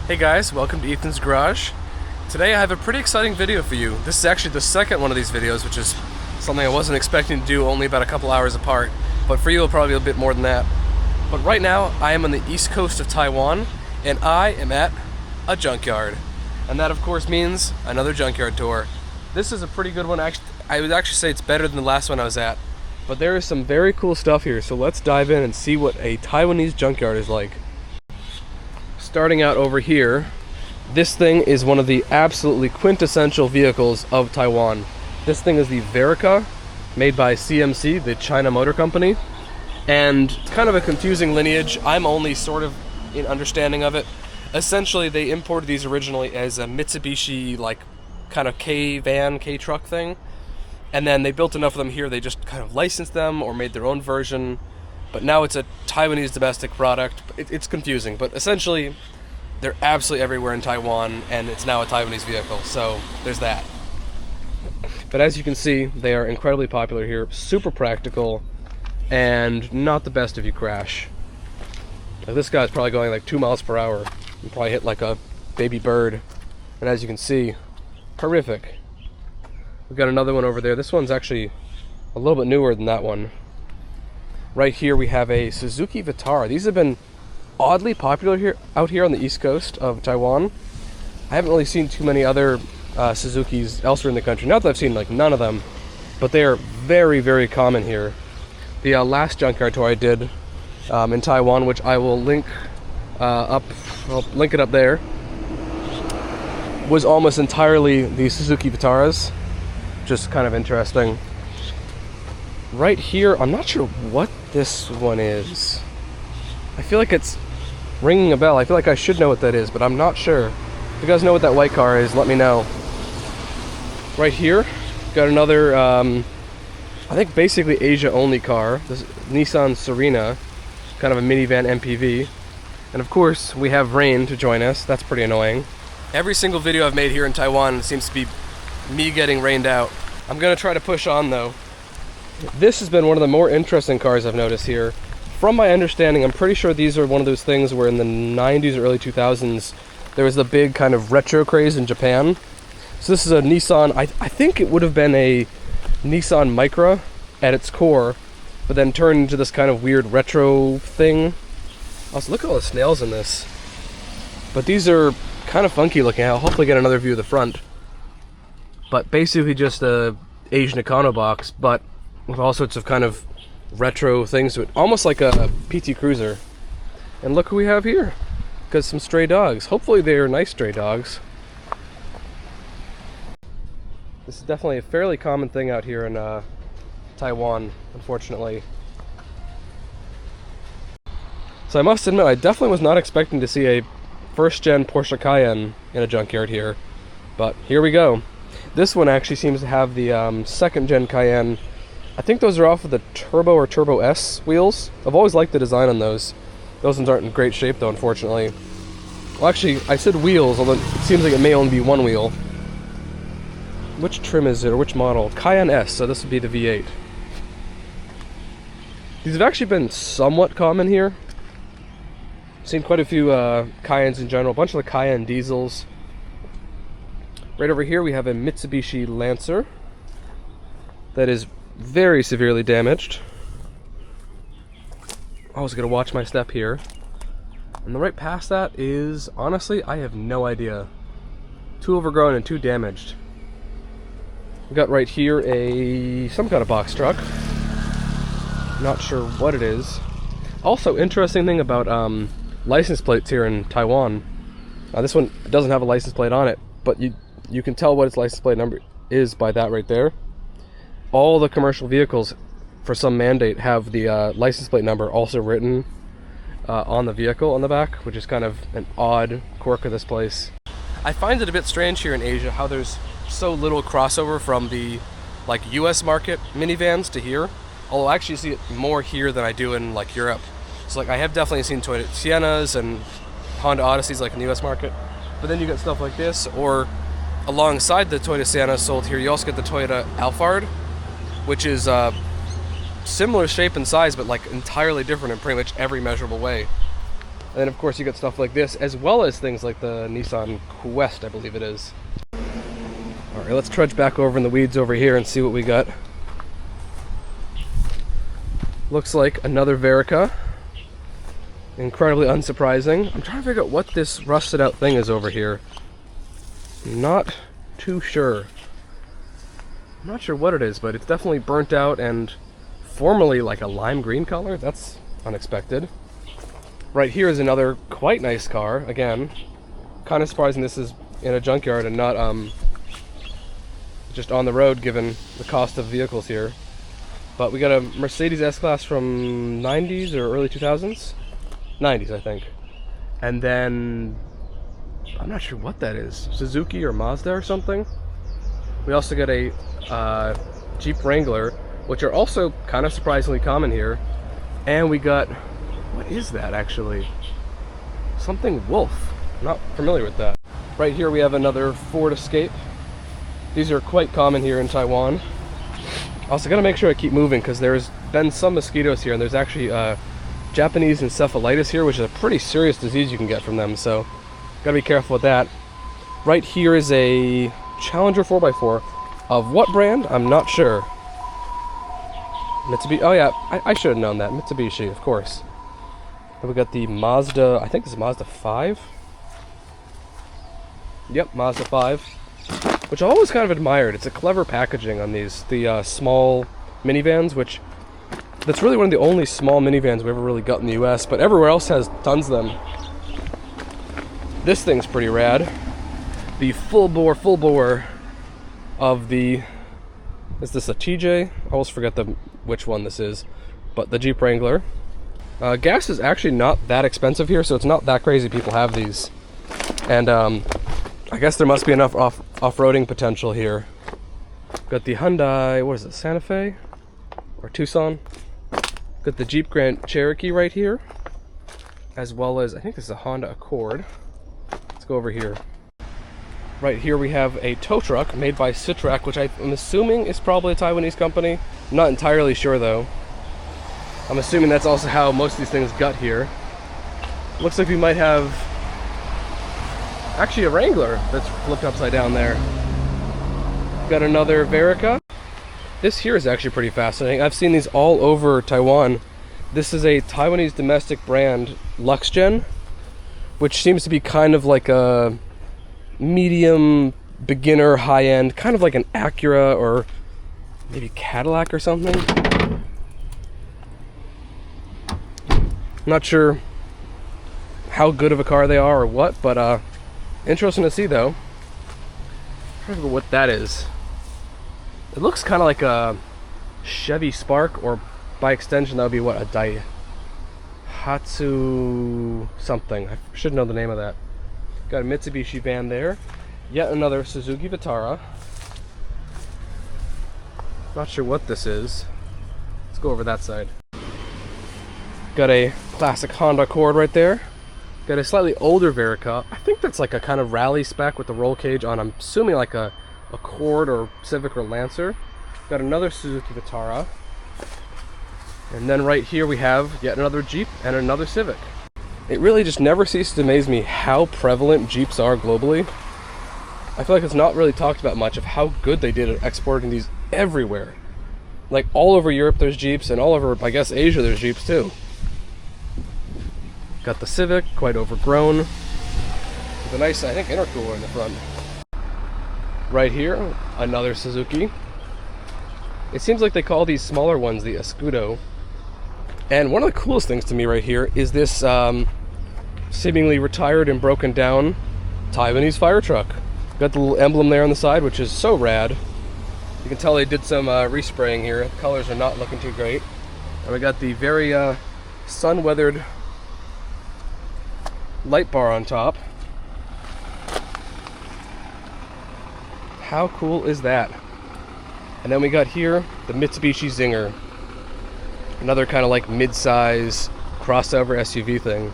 Hey guys, welcome to Ethan's Garage. Today I have a pretty exciting video for you. This is actually the second one of these videos, which is something I wasn't expecting to do, only about a couple hours apart. But for you, it'll probably be a bit more than that. But right now, I am on the east coast of Taiwan, and I am at a junkyard. And that, of course, means another junkyard tour. This is a pretty good one. Actually, I would actually say it's better than the last one I was at. But there is some very cool stuff here, so let's dive in and see what a Taiwanese junkyard is like. Starting out over here, this thing is one of the absolutely quintessential vehicles of Taiwan. This thing is the Verica, made by CMC, the China Motor Company, and it's kind of a confusing lineage. I'm only sort of in understanding of it. Essentially, they imported these originally as a Mitsubishi, like, kind of K-van, K-truck thing, and then they built enough of them here, they just kind of licensed them or made their own version. But now it's a Taiwanese domestic product. It's confusing, but essentially they're absolutely everywhere in Taiwan, and it's now a Taiwanese vehicle, so there's that. But as you can see, they are incredibly popular here, super practical, and not the best if you crash. Like, this guy's probably going like 2 miles per hour and probably hit like a baby bird. And as you can see, horrific. We've got another one over there. This one's actually a little bit newer than that one. Right here we have a Suzuki Vitara. These have been oddly popular out here on the east coast of Taiwan. I haven't really seen too many other Suzukis elsewhere in the country. Not that I've seen like none of them, but they are very, very common here. The last junkyard tour I did in Taiwan, which I will link I'll link it up there, was almost entirely the Suzuki Vitaras. Just kind of interesting. Right here, I'm not sure what this one is. I feel like it's ringing a bell. I feel like I should know what that is, but I'm not sure. If you guys know what that white car is, let me know. Right here, got another, I think basically Asia-only car. This Nissan Serena, kind of a minivan MPV. And of course, we have rain to join us. That's pretty annoying. Every single video I've made here in Taiwan seems to be me getting rained out. I'm gonna try to push on though. This has been one of the more interesting cars I've noticed here. From my understanding, I'm pretty sure these are one of those things where in the 90s or early 2000s, there was the big kind of retro craze in Japan. So this is a Nissan, I think it would have been a Nissan Micra at its core, but then turned into this kind of weird retro thing. Also, look at all the snails in this. But these are kind of funky looking. I'll hopefully get another view of the front. But basically just a Asian Econo box, but with all sorts of kind of retro things to it, almost like a PT Cruiser. And look who we have here. Got some stray dogs. Hopefully they're nice stray dogs. This is definitely a fairly common thing out here in Taiwan, unfortunately. So I must admit, I definitely was not expecting to see a first-gen Porsche Cayenne in a junkyard here, but here we go. This one actually seems to have the second-gen Cayenne. I think those are off of the Turbo or Turbo S wheels. I've always liked the design on those. Those ones aren't in great shape though, unfortunately. Well, actually, I said wheels, although it seems like it may only be one wheel. Which trim is it, or which model? Cayenne S, so this would be the V8. These have actually been somewhat common here. I've seen quite a few Cayennes in general, a bunch of the Cayenne diesels. Right over here we have a Mitsubishi Lancer that is very severely damaged. I was gonna watch my step here. And the right past that is, honestly, I have no idea. Too overgrown and too damaged. We got right here some kind of box truck. Not sure what it is. Also, interesting thing about license plates here in Taiwan. This one doesn't have a license plate on it, but you can tell what its license plate number is by that right there. All the commercial vehicles, for some mandate, have the license plate number also written on the vehicle on the back, which is kind of an odd quirk of this place. I find it a bit strange here in Asia how there's so little crossover from the like US market minivans to here. Although I actually see it more here than I do in like Europe. So like I have definitely seen Toyota Siennas and Honda Odysseys like in the US market. But then you get stuff like this, or alongside the Toyota Sienna sold here, you also get the Toyota Alphard, which is similar shape and size, but like entirely different in pretty much every measurable way. And then of course you got stuff like this, as well as things like the Nissan Quest, I believe it is. Alright, let's trudge back over in the weeds over here and see what we got. Looks like another Verica. Incredibly unsurprising. I'm trying to figure out what this rusted out thing is over here. Not too sure. I'm not sure what it is, but it's definitely burnt out and formerly like a lime green color. That's unexpected. Right here is another quite nice car. Again, kind of surprising this is in a junkyard and not just on the road given the cost of vehicles here. But we got a Mercedes S-Class from 90s or early 2000s? 90s, I think. And then, I'm not sure what that is. Suzuki or Mazda or something? We also got a Jeep Wrangler, which are also kind of surprisingly common here. And we got, what is that actually? Something Wolf. Not familiar with that. Right here we have another Ford Escape. These are quite common here in Taiwan. Also gotta make sure I keep moving because there's been some mosquitoes here, and there's actually Japanese encephalitis here, which is a pretty serious disease you can get from them, so gotta be careful with that. Right here is a Challenger 4x4 of what brand? I'm not sure. Mitsubishi. Oh yeah, I should have known that. Mitsubishi, of course. And we got the Mazda, I think this is Mazda 5. Yep, Mazda 5. Which I always kind of admired. It's a clever packaging on these, the small minivans, which that's really one of the only small minivans we ever really got in the US, but everywhere else has tons of them. This thing's pretty rad. The full bore of the, is this a TJ? I always forget which one this is, but the Jeep Wrangler. Gas is actually not that expensive here, so it's not that crazy people have these. And I guess there must be enough off-roading potential here. Got the Hyundai, what is it, Santa Fe? Or Tucson? Got the Jeep Grand Cherokee right here. As well as, I think this is a Honda Accord. Let's go over here. Right here we have a tow truck made by Citrac, which I'm assuming is probably a Taiwanese company. I'm not entirely sure though. I'm assuming that's also how most of these things got here. Looks like we might have actually a Wrangler that's flipped upside down there. Got another Verica. This here is actually pretty fascinating. I've seen these all over Taiwan. This is a Taiwanese domestic brand, LuxGen, which seems to be kind of like a medium, beginner, high-end, kind of like an Acura or maybe Cadillac or something. Not sure how good of a car they are or what, but interesting to see though. I'm trying to remember what that is. It looks kind of like a Chevy Spark, or by extension that would be what, a Daihatsu something. I should know the name of that. Got a Mitsubishi van there. Yet another Suzuki Vitara. Not sure what this is. Let's go over that side. Got a classic Honda Accord right there. Got a slightly older Verica. I think that's like a kind of rally spec with the roll cage on. I'm assuming like a Accord or Civic or Lancer. Got another Suzuki Vitara. And then right here we have yet another Jeep and another Civic. It really just never ceases to amaze me how prevalent Jeeps are globally. I feel like it's not really talked about much of how good they did at exporting these everywhere. Like all over Europe there's Jeeps, and all over, I guess, Asia there's Jeeps too. Got the Civic, quite overgrown. With a nice, I think, intercooler in the front. Right here, another Suzuki. It seems like they call these smaller ones the Escudo. And one of the coolest things to me right here is this seemingly retired and broken down Taiwanese fire truck. Got the little emblem there on the side, which is so rad. You can tell they did some respraying here. The colors are not looking too great. And we got the very sun-weathered light bar on top. How cool is that? And then we got here the Mitsubishi Zinger. Another kind of like mid-size crossover SUV thing.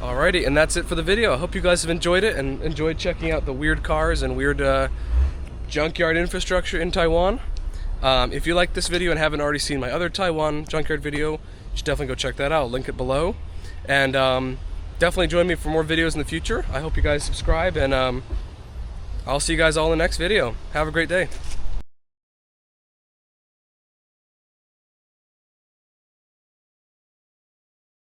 Alrighty, and that's it for the video. I hope you guys have enjoyed it and enjoyed checking out the weird cars and weird junkyard infrastructure in Taiwan. If you like this video and haven't already seen my other Taiwan junkyard video, you should definitely go check that out. I'll link it below. And definitely join me for more videos in the future. I hope you guys subscribe, and I'll see you guys all in the next video. Have a great day.